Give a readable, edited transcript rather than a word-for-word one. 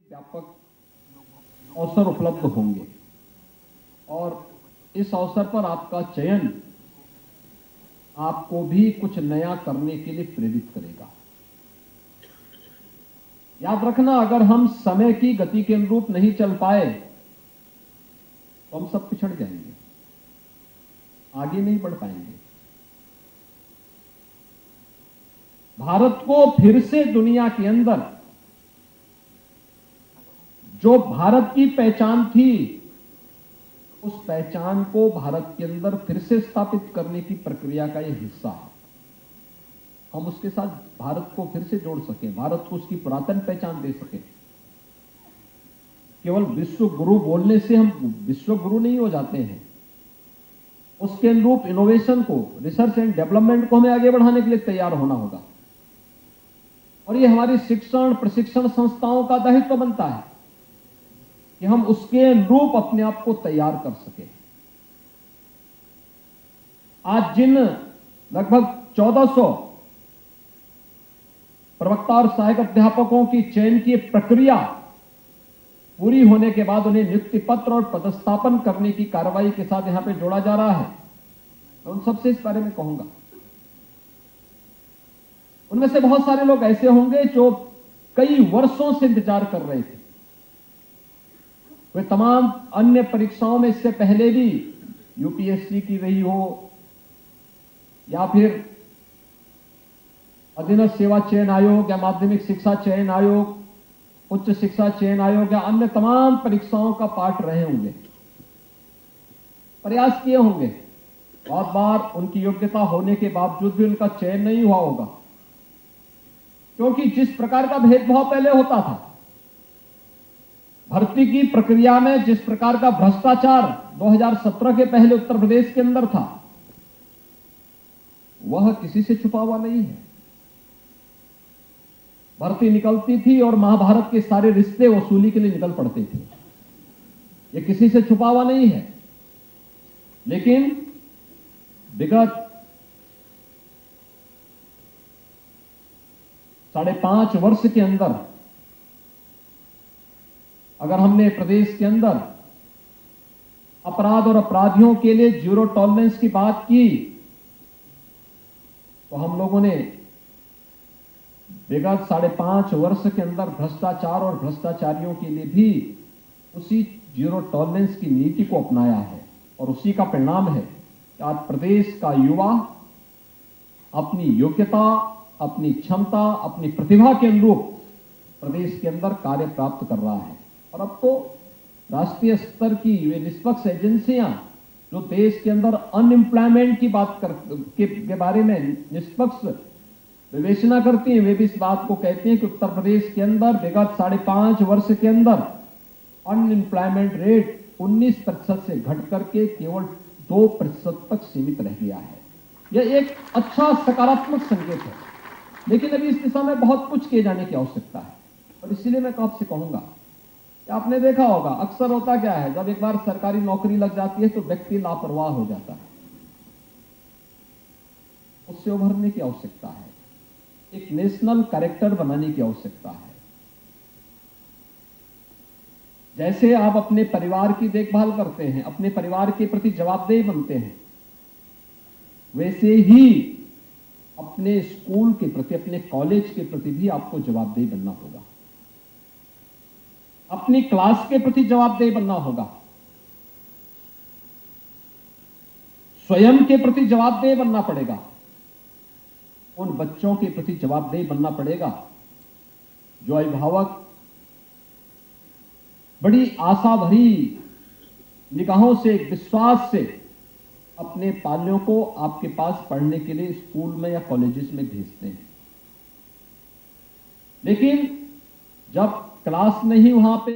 व्यापक अवसर उपलब्ध होंगे और इस अवसर पर आपका चयन आपको भी कुछ नया करने के लिए प्रेरित करेगा। याद रखना, अगर हम समय की गति के अनुरूप नहीं चल पाए तो हम सब पिछड़ जाएंगे, आगे नहीं बढ़ पाएंगे। भारत को फिर से दुनिया के अंदर जो भारत की पहचान थी, उस पहचान को भारत के अंदर फिर से स्थापित करने की प्रक्रिया का यह हिस्सा है। हम उसके साथ भारत को फिर से जोड़ सकें, भारत को उसकी पुरातन पहचान दे सकें। केवल विश्व गुरु बोलने से हम विश्व गुरु नहीं हो जाते हैं। उसके अनुरूप इनोवेशन को, रिसर्च एंड डेवलपमेंट को हमें आगे बढ़ाने के लिए तैयार होना होगा। और ये हमारी शिक्षण प्रशिक्षण संस्थाओं का दायित्व बनता है कि हम उसके अनुरूप अपने आप को तैयार कर सके। आज जिन लगभग 1400 प्रवक्ता और सहायक अध्यापकों की चयन की प्रक्रिया पूरी होने के बाद उन्हें नियुक्ति पत्र और पदस्थापन करने की कार्रवाई के साथ यहां पे जोड़ा जा रहा है, मैं उन सबसे इस बारे में कहूंगा। उनमें से बहुत सारे लोग ऐसे होंगे जो कई वर्षों से इंतजार कर रहे थे। वे तमाम अन्य परीक्षाओं में इससे पहले भी यूपीएससी की रही हो या फिर अधीनस्थ सेवा चयन आयोग या माध्यमिक शिक्षा चयन आयोग, उच्च शिक्षा चयन आयोग या अन्य तमाम परीक्षाओं का पार्ट रहे होंगे, प्रयास किए होंगे। बहुत बार उनकी योग्यता होने के बावजूद भी उनका चयन नहीं हुआ होगा, क्योंकि जिस प्रकार का भेदभाव पहले होता था, भर्ती की प्रक्रिया में जिस प्रकार का भ्रष्टाचार 2017 के पहले उत्तर प्रदेश के अंदर था, वह किसी से छुपा हुआ नहीं है। भर्ती निकलती थी और महाभारत के सारे रिश्ते वसूली के लिए निकल पड़ते थे। यह किसी से छुपा हुआ नहीं है। लेकिन विगत 5.5 वर्ष के अंदर अगर हमने प्रदेश के अंदर अपराध और अपराधियों के लिए जीरो टॉलरेंस की बात की, तो हम लोगों ने विगत 5.5 वर्ष के अंदर भ्रष्टाचार और भ्रष्टाचारियों के लिए भी उसी जीरो टॉलरेंस की नीति को अपनाया है। और उसी का परिणाम है कि आज प्रदेश का युवा अपनी योग्यता, अपनी क्षमता, अपनी प्रतिभा के अनुरूप प्रदेश के अंदर कार्य प्राप्त कर रहा है। और अब तो राष्ट्रीय स्तर की वे निष्पक्ष एजेंसियां जो देश के अंदर अनएम्प्लॉयमेंट की बात के बारे में निष्पक्ष विवेचना करती हैं, वे भी इस बात को कहती हैं कि उत्तर प्रदेश के अंदर विगत 5.5 वर्ष के अंदर अनएम्प्लॉयमेंट रेट 19% से घट करके केवल 2% तक सीमित रह गया है। यह एक अच्छा सकारात्मक संकेत है, लेकिन अभी इस दिशा में बहुत कुछ किए जाने की आवश्यकता है। और इसीलिए मैं आपसे कहूंगा कि आपने देखा होगा, अक्सर होता क्या है, जब एक बार सरकारी नौकरी लग जाती है तो व्यक्ति लापरवाह हो जाता है। उससे उभरने की आवश्यकता है, एक नेशनल कैरेक्टर बनाने की आवश्यकता है। जैसे आप अपने परिवार की देखभाल करते हैं, अपने परिवार के प्रति जवाबदेह बनते हैं, वैसे ही अपने स्कूल के प्रति, अपने कॉलेज के प्रति भी आपको जवाबदेह बनना होगा। अपनी क्लास के प्रति जवाबदेह बनना होगा, स्वयं के प्रति जवाबदेह बनना पड़ेगा, उन बच्चों के प्रति जवाबदेह बनना पड़ेगा जो अभिभावक बड़ी आशा भरी निगाहों से, विश्वास से अपने पालियों को आपके पास पढ़ने के लिए स्कूल में या कॉलेजेस में भेजते हैं। लेकिन जब क्लास नहीं वहां पे